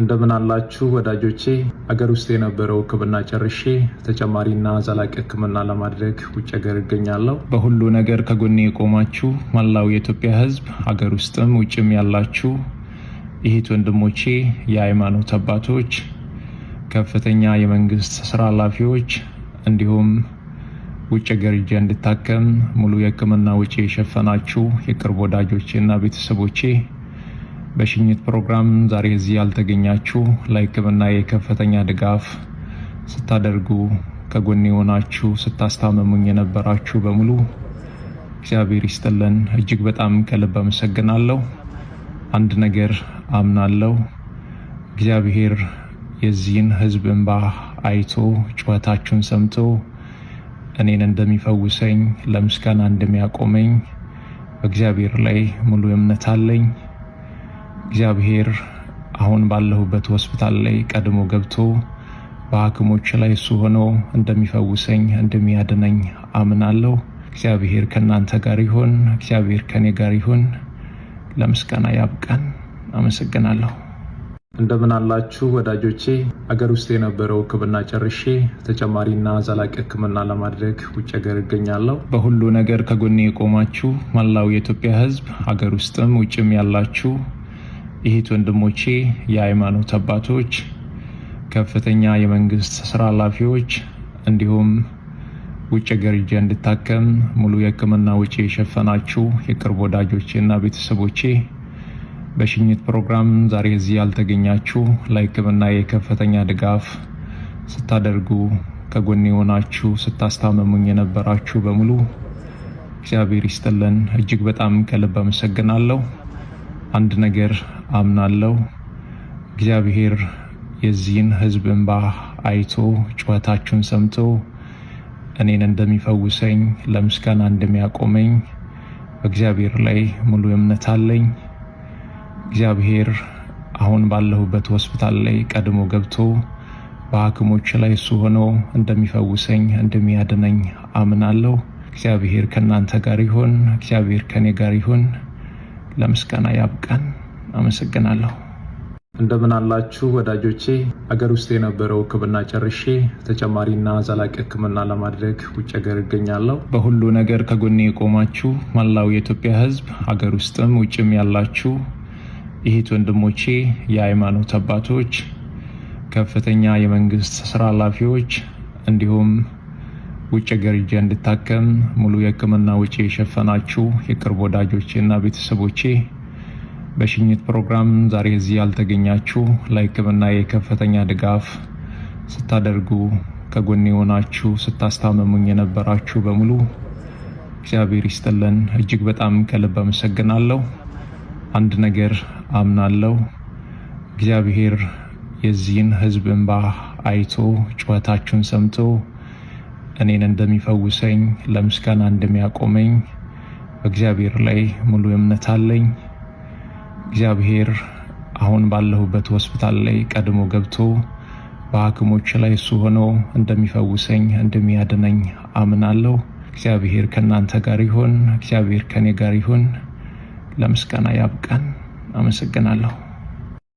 እንደምን አላችሁ ወዳጆቼ። አገር ውስጥ የነበረው ሕክምና ጨርሼ ተጨማሪና ዘላቂ ሕክምና ለማድረግ ውጭ ሀገር እገኛለሁ። በሁሉ ነገር ከጎኔ የቆማችሁ መላው የኢትዮጵያ ሕዝብ አገር ውስጥም ውጭም ያላችሁ እህት ወንድሞቼ፣ የሃይማኖት አባቶች፣ ከፍተኛ የመንግስት ስራ ኃላፊዎች እንዲሁም ውጭ ሀገር ሄጄ እንድታከም ሙሉ የሕክምና ወጪ የሸፈናችሁ የቅርብ ወዳጆቼና ቤተሰቦቼ፣ በሽኝት ፕሮግራም ዛሬ እዚህ ያልተገኛችሁ ለሕክምና የከፍተኛ ድጋፍ ስታደርጉ ከጎኔ ሆናችሁ ስታስታመሙኝ የነበራችሁ በሙሉ እግዚአብሔር ይስጥልን። እጅግ በጣም ከልብ አመሰግናለሁ። አንድ ነገር አምናለሁ፣ እግዚአብሔር የዚህን ህዝብ እንባ አይቶ ጩኸታችሁን ሰምቶ እኔን እንደሚፈውሰኝ ለምስጋና እንደሚያቆመኝ በእግዚአብሔር ላይ ሙሉ እምነት አለኝ። እግዚአብሔር አሁን ባለሁበት ሆስፒታል ላይ ቀድሞ ገብቶ በሐኪሞች ላይ እሱ ሆኖ እንደሚፈውሰኝ እንደሚያድነኝ አምናለሁ። እግዚአብሔር ከእናንተ ጋር ይሁን። እግዚአብሔር ከኔ ጋር ይሁን። ለምስጋና ያብቃን። አመሰግናለሁ። እንደምን አላችሁ ወዳጆቼ። አገር ውስጥ የነበረው ሕክምና ጨርሼ ተጨማሪና ዘላቂ ሕክምና ለማድረግ ውጭ ሀገር እገኛለሁ። በሁሉ ነገር ከጎኔ የቆማችሁ መላው የኢትዮጵያ ሕዝብ አገር ውስጥም ውጭም ያላችሁ እህት ወንድሞቼ፣ የሃይማኖት አባቶች፣ ከፍተኛ የመንግስት ስራ ኃላፊዎች እንዲሁም ውጭ ሀገር ሄጄ እንድታከም ሙሉ የሕክምና ወጪ የሸፈናችሁ የቅርብ ወዳጆቼና ቤተሰቦቼ፣ በሽኝት ፕሮግራም ዛሬ እዚህ ያልተገኛችሁ ለሕክምና የከፍተኛ ድጋፍ ስታደርጉ ከጎኔ ሆናችሁ ስታስታመሙኝ የነበራችሁ በሙሉ እግዚአብሔር ይስጥልን። እጅግ በጣም ከልብ አመሰግናለሁ። አንድ ነገር አምናለሁ፣ እግዚአብሔር የዚህን ህዝብ እንባ አይቶ ጩኸታችሁን ሰምቶ እኔን እንደሚፈውሰኝ ለምስጋና እንደሚያቆመኝ በእግዚአብሔር ላይ ሙሉ እምነት አለኝ። እግዚአብሔር አሁን ባለሁበት ሆስፒታል ላይ ቀድሞ ገብቶ በሐኪሞች ላይ እሱ ሆኖ እንደሚፈውሰኝ እንደሚያድነኝ አምናለሁ። እግዚአብሔር ከእናንተ ጋር ይሁን። እግዚአብሔር ከኔ ጋር ይሁን። ለምስጋና ያብቃን። አመሰግናለሁ። እንደምን አላችሁ ወዳጆቼ። አገር ውስጥ የነበረው ሕክምና ጨርሼ ተጨማሪና ዘላቂ ሕክምና ለማድረግ ውጭ ሀገር እገኛለሁ። በሁሉ ነገር ከጎኔ የቆማችሁ መላው የኢትዮጵያ ሕዝብ አገር ውስጥም ውጭም ያላችሁ እህት ወንድሞቼ፣ የሃይማኖት አባቶች፣ ከፍተኛ የመንግስት ስራ ኃላፊዎች እንዲሁም ውጭ ሀገር ሄጄ እንድታከም ሙሉ የሕክምና ወጪ የሸፈናችሁ የቅርብ ወዳጆቼና ቤተሰቦቼ፣ በሽኝት ፕሮግራም ዛሬ እዚህ ያልተገኛችሁ ለሕክምና የከፍተኛ ድጋፍ ስታደርጉ ከጎኔ ሆናችሁ ስታስታመሙኝ የነበራችሁ በሙሉ እግዚአብሔር ይስጥልን። እጅግ በጣም ከልብ አመሰግናለሁ። አንድ ነገር አምናለሁ፣ እግዚአብሔር የዚህን ህዝብ እንባ አይቶ ጩኸታችሁን ሰምቶ እኔን እንደሚፈውሰኝ ለምስጋና እንደሚያቆመኝ በእግዚአብሔር ላይ ሙሉ እምነት አለኝ። እግዚአብሔር አሁን ባለሁበት ሆስፒታል ላይ ቀድሞ ገብቶ በሐኪሞች ላይ እሱ ሆኖ እንደሚፈውሰኝ እንደሚያድነኝ አምናለሁ። እግዚአብሔር ከእናንተ ጋር ይሁን። እግዚአብሔር ከኔ ጋር ይሁን። ለምስጋና ያብቃን። አመሰግናለሁ።